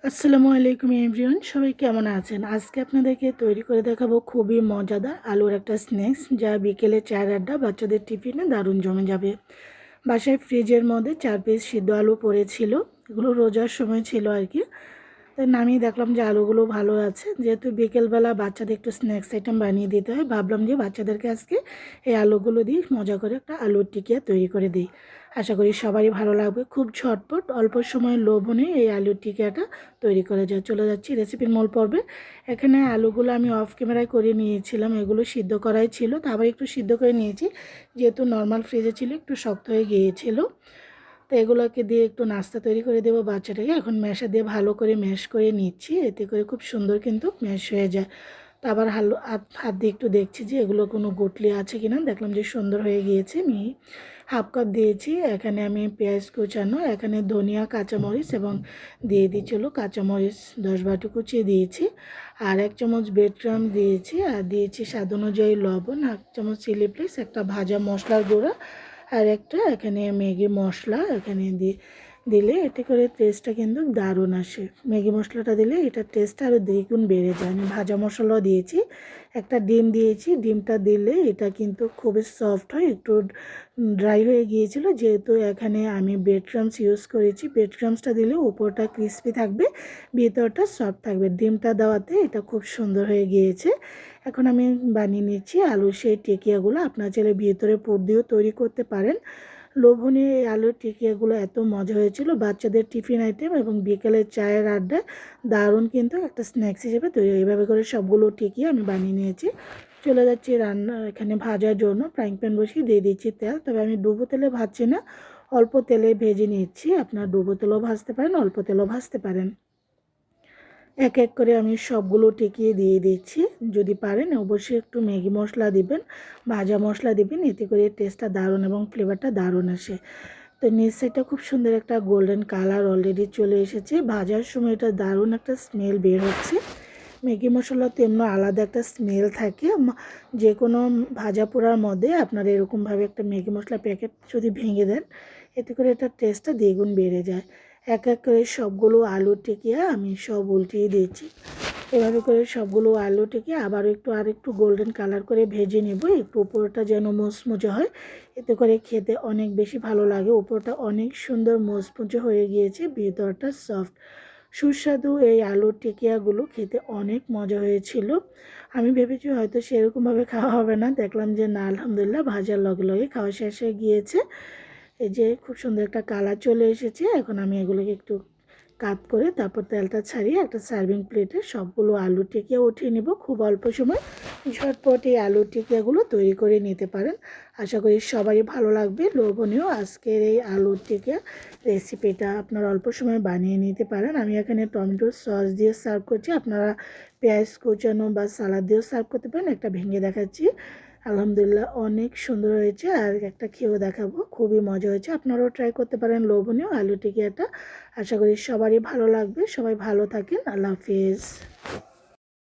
আসসালামু আলাইকুম এভরিওয়ান, সবাই কেমন আছেন? আজকে আপনাদেরকে তৈরি করে দেখাবো খুবই মজাদার আলুর একটা স্ন্যাক্স, যা বিকেলে চায়ের আড্ডা বাচ্চাদের টিফিনে দারুণ জমে যাবে। বাসায় ফ্রিজের মধ্যে 4 পিস সিদ্ধ আলু পড়েছিল, এগুলো রোজার সময় ছিল আর কি। তাই নামিয়ে দেখলাম যে আলুগুলো ভালো আছে। যেহেতু বিকেলবেলা বাচ্চাদের একটু স্ন্যাক্স আইটেম বানিয়ে দিতে হয়, ভাবলাম যে বাচ্চাদেরকে আজকে এই আলুগুলো দিয়ে মজা করে একটা আলুর টিকিয়া তৈরি করে দিই। আশা করি সবারই ভালো লাগবে। খুব ঝটপট অল্প সময় লোভনীয় এই আলুর টিকিয়াটা তৈরি করে চলে যাচ্ছি রেসিপির মূল পর্বে। এখানে আলুগুলো আমি অফ ক্যামেরায় করে নিয়েছিলাম, এগুলো সিদ্ধ করাই ছিল, তো আবার একটু সিদ্ধ করে নিয়েছি। যেহেতু নর্মাল ফ্রিজে ছিল একটু শক্ত হয়ে গিয়েছিল, তো এগুলোকে দিয়ে একটু নাস্তা তৈরি করে দেবো বাচ্চাটাকে। এখন ম্যাশার দিয়ে ভালো করে ম্যাশ করে নিচ্ছি, এতে করে খুব সুন্দর কিন্তু ম্যাশ হয়ে যায়। তো আবার হাত দিয়ে একটু দেখছি যে এগুলো কোনো গুটলি আছে কিনা, দেখলাম যে সুন্দর হয়ে গিয়েছে। আমি হাফ কাপ দিয়েছি, এখানে আমি পেঁয়াজ কুচানো, এখানে ধনিয়া কাঁচামরিচ এবং দিয়ে দিয়েছিল কাঁচামরিচ 10-12 কুচিয়ে দিয়েছি। আর 1 চামচ ব্রেড ক্রাম দিয়েছি, আর দিয়েছি স্বাদ অনুযায়ী লবণ, 1 চামচ চিলি ফ্লেক্স, একটা ভাজা মশলার গুঁড়া, আর একটা এখানে ম্যাগি মশলা এখানে দিলে এতে করে টেস্টটা কিন্তু দারুণ আসে। ম্যাগি মশলাটা দিলে এটার টেস্টটা আরও দ্বিগুণ বেড়ে যায়। আমি ভাজা মশলাও দিয়েছি, একটা ডিম দিয়েছি। ডিমটা দিলে এটা কিন্তু খুবই সফট হয়, একটু ড্রাই হয়ে গিয়েছিল। যেহেতু এখানে আমি ব্রেড ক্রামস ইউজ করেছি, ব্রেড ক্রামসটা দিলে উপরটা ক্রিস্পি থাকবে, ভিতরটা সফট থাকবে। ডিমটা দেওয়াতে এটা খুব সুন্দর হয়ে গিয়েছে। এখন আমি বানিয়ে নিচ্ছি আলুর সেই টিকিয়াগুলো। আপনার চাইলে ভিতরে পুর দিয়েও তৈরি করতে পারেন। লোভনীয় এই আলুর টিকিয়াগুলো এত মজা হয়েছিল, বাচ্চাদের টিফিন আইটেম এবং বিকেলের চায়ের আড্ডায় দারুণ কিন্তু একটা স্ন্যাক্স হিসেবে তৈরি। এইভাবে করে সবগুলো টিকিয়া আমি বানিয়ে নিয়েছি। চলে যাচ্ছি রান্না এখানে ভাজার জন্য। ফ্রাইং প্যান বসিয়ে দিয়ে দিচ্ছি তেল, তবে আমি ডুবো তেলে ভাজছি না, অল্প তেলে ভেজে নিচ্ছি। আপনার ডুবো তেলেও ভাজতে পারেন, অল্প তেলেও ভাজতে পারেন। এক এক করে আমি সবগুলো টিকিয়ে দিয়ে দিচ্ছি। যদি পারেন অবশ্যই একটু ম্যাগি মশলা দিবেন, ভাজা মশলা দিবেন, এতে করে টেস্টটা দারুণ এবং ফ্লেভারটা দারুণ আসে। তো নিচ সাইডটা খুব সুন্দর একটা গোল্ডেন কালার অলরেডি চলে এসেছে। ভাজার সময় এটা দারুণ একটা স্মেল বের হচ্ছে। ম্যাগি মশলা তো এমনি আলাদা একটা স্মেল থাকে। যে কোনো ভাজা পোড়ার মধ্যে আপনারা এরকমভাবে একটা ম্যাগি মশলা প্যাকেট যদি ভেঙে দেন, এতে করে এটার টেস্টটা দ্বিগুণ বেড়ে যায়। এক এক করে সবগুলো আলু টিকিয়ে আমি সব উল্টিয়ে দিয়েছি। এভাবে করে সবগুলো আলু টিকিয়ে আবারও আরেকটু গোল্ডেন কালার করে ভেজে নেব, একটু উপরটা যেন মুচমুচে হয়, এতে করে খেতে অনেক বেশি ভালো লাগে। উপরটা অনেক সুন্দর মুচমুচে হয়ে গিয়েছে, ভিতরটা সফট। সুস্বাদু এই আলুর টিকিয়াগুলো খেতে অনেক মজা হয়েছিল। আমি ভেবেছি হয়তো সেরকমভাবে খাওয়া হবে না, দেখলাম যে না, আলহামদুলিল্লাহ ভাজার লগে লগে খাওয়া শেষ হয়ে গিয়েছে। এই যে খুব সুন্দর একটা কালার চলে এসেছে। এখন আমি এগুলোকে একটু কাট করে তারপর তেলটা ছাড়িয়ে একটা সার্ভিং প্লেটে সবগুলো আলু টিকিয়া উঠিয়ে নেব। খুব অল্প সময় ঝটপট এই আলু টিকিয়াগুলো তৈরি করে নিতে পারেন। আশা করি সবারই ভালো লাগবে। লোভনীয় আজকের এই আলুর টিকিয়া রেসিপিটা আপনারা অল্প সময় বানিয়ে নিতে পারেন। আমি এখানে টমেটো সস দিয়ে সার্ভ করছি, আপনারা পেঁয়াজ কুচানো বা সালাদ দিয়েও সার্ভ করতে পারেন। একটা ভেঙে দেখাচ্ছি, আলহামদুলিল্লাহ অনেক সুন্দর হয়েছে। আর একটা খেয়েও দেখাবো, খুবই মজা হয়েছে। আপনারাও ট্রাই করতে পারেন লোভনীয় আলু টিকিয়াটা। আশা করি সবারই ভালো লাগবে। সবাই ভালো থাকেন, আল্লাহ হাফিজ।